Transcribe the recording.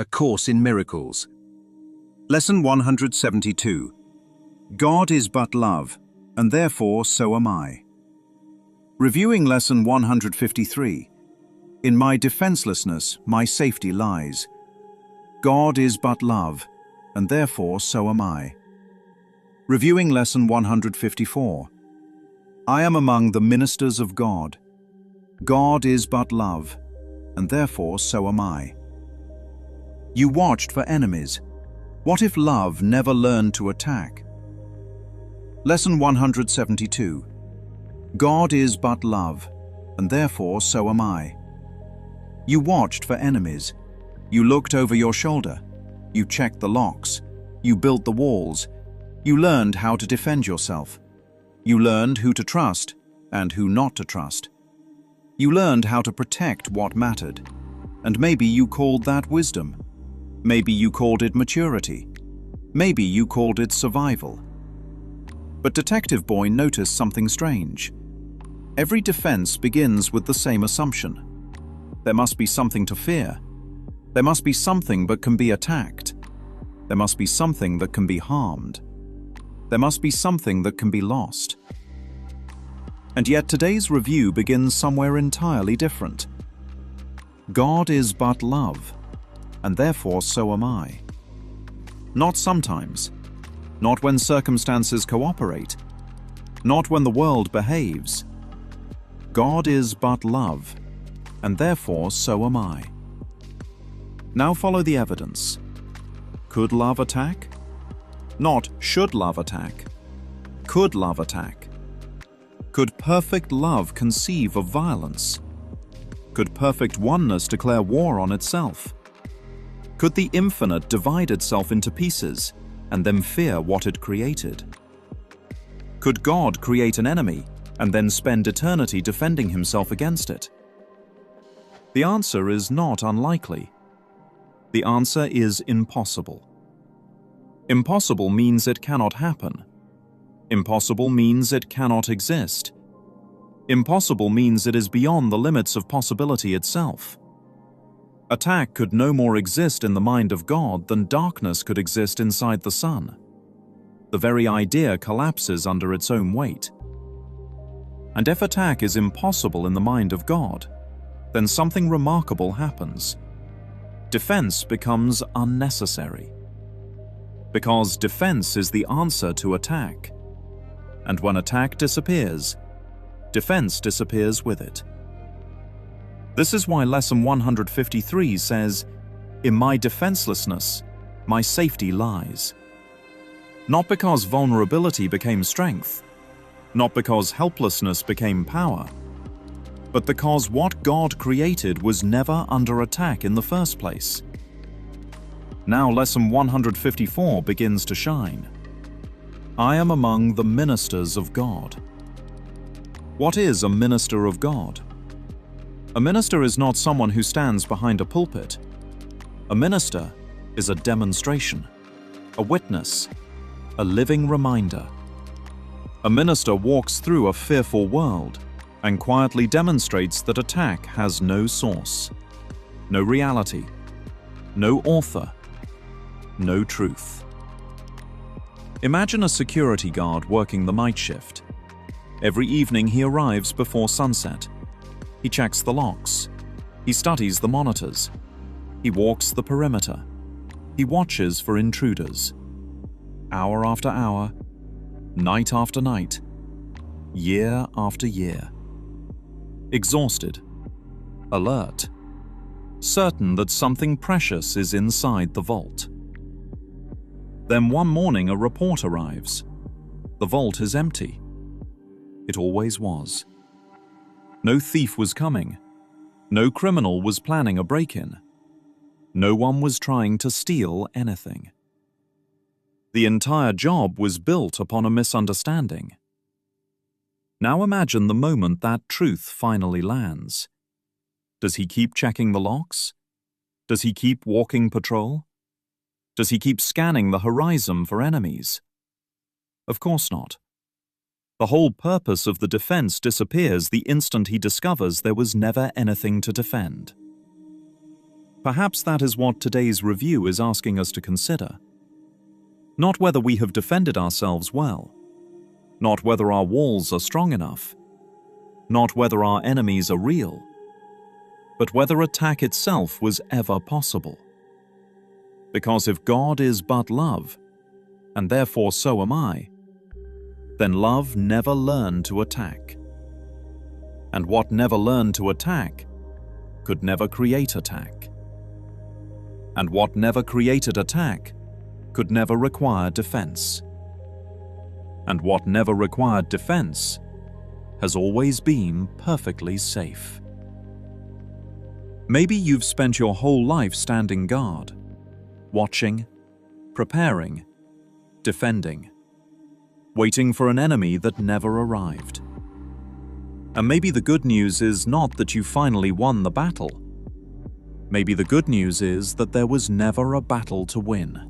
A Course in Miracles. Lesson 172. God is but love, and therefore so am I. Reviewing Lesson 153. In my defenselessness, my safety lies. God is but love, and therefore so am I. Reviewing Lesson 154. I am among the ministers of God. God is but love, and therefore so am I. You watched for enemies. What if love never learned to attack? Lesson 172. God is but love, and therefore so am I. You watched for enemies. You looked over your shoulder. You checked the locks. You built the walls. You learned how to defend yourself. You learned who to trust and who not to trust. You learned how to protect what mattered. And maybe you called that wisdom. Maybe you called it maturity. Maybe you called it survival. But Detective Boy noticed something strange. Every defense begins with the same assumption. There must be something to fear. There must be something that can be attacked. There must be something that can be harmed. There must be something that can be lost. And yet today's review begins somewhere entirely different. God is but love, and therefore so am I. Not sometimes, not when circumstances cooperate, not when the world behaves. God is but love, and therefore so am I. Now follow the evidence. Could love attack? Not should love attack. Could love attack? Could perfect love conceive of violence? Could perfect oneness declare war on itself? Could the infinite divide itself into pieces and then fear what it created? Could God create an enemy and then spend eternity defending himself against it? The answer is not unlikely. The answer is impossible. Impossible means it cannot happen. Impossible means it cannot exist. Impossible means it is beyond the limits of possibility itself. Attack could no more exist in the mind of God than darkness could exist inside the sun. The very idea collapses under its own weight. And if attack is impossible in the mind of God, then something remarkable happens. Defense becomes unnecessary. Because defense is the answer to attack. And when attack disappears, defense disappears with it. This is why Lesson 153 says, in my defenselessness, my safety lies. Not because vulnerability became strength, not because helplessness became power, but because what God created was never under attack in the first place. Now Lesson 154 begins to shine. I am among the ministers of God. What is a minister of God? A minister is not someone who stands behind a pulpit. A minister is a demonstration, a witness, a living reminder. A minister walks through a fearful world and quietly demonstrates that attack has no source, no reality, no author, no truth. Imagine a security guard working the night shift. Every evening he arrives before sunset. He checks the locks. He studies the monitors. He walks the perimeter. He watches for intruders. Hour after hour, night after night, year after year. Exhausted, alert, certain that something precious is inside the vault. Then one morning a report arrives. The vault is empty. It always was. No thief was coming. No criminal was planning a break-in. No one was trying to steal anything. The entire job was built upon a misunderstanding. Now imagine the moment that truth finally lands. Does he keep checking the locks? Does he keep walking patrol? Does he keep scanning the horizon for enemies? Of course not. The whole purpose of the defense disappears the instant he discovers there was never anything to defend. Perhaps that is what today's review is asking us to consider. Not whether we have defended ourselves well, not whether our walls are strong enough, not whether our enemies are real, but whether attack itself was ever possible. Because if God is but love, and therefore so am I, then love never learned to attack. And what never learned to attack could never create attack. And what never created attack could never require defense. And what never required defense has always been perfectly safe. Maybe you've spent your whole life standing guard, watching, preparing, defending, waiting for an enemy that never arrived. And maybe the good news is not that you finally won the battle. Maybe the good news is that there was never a battle to win.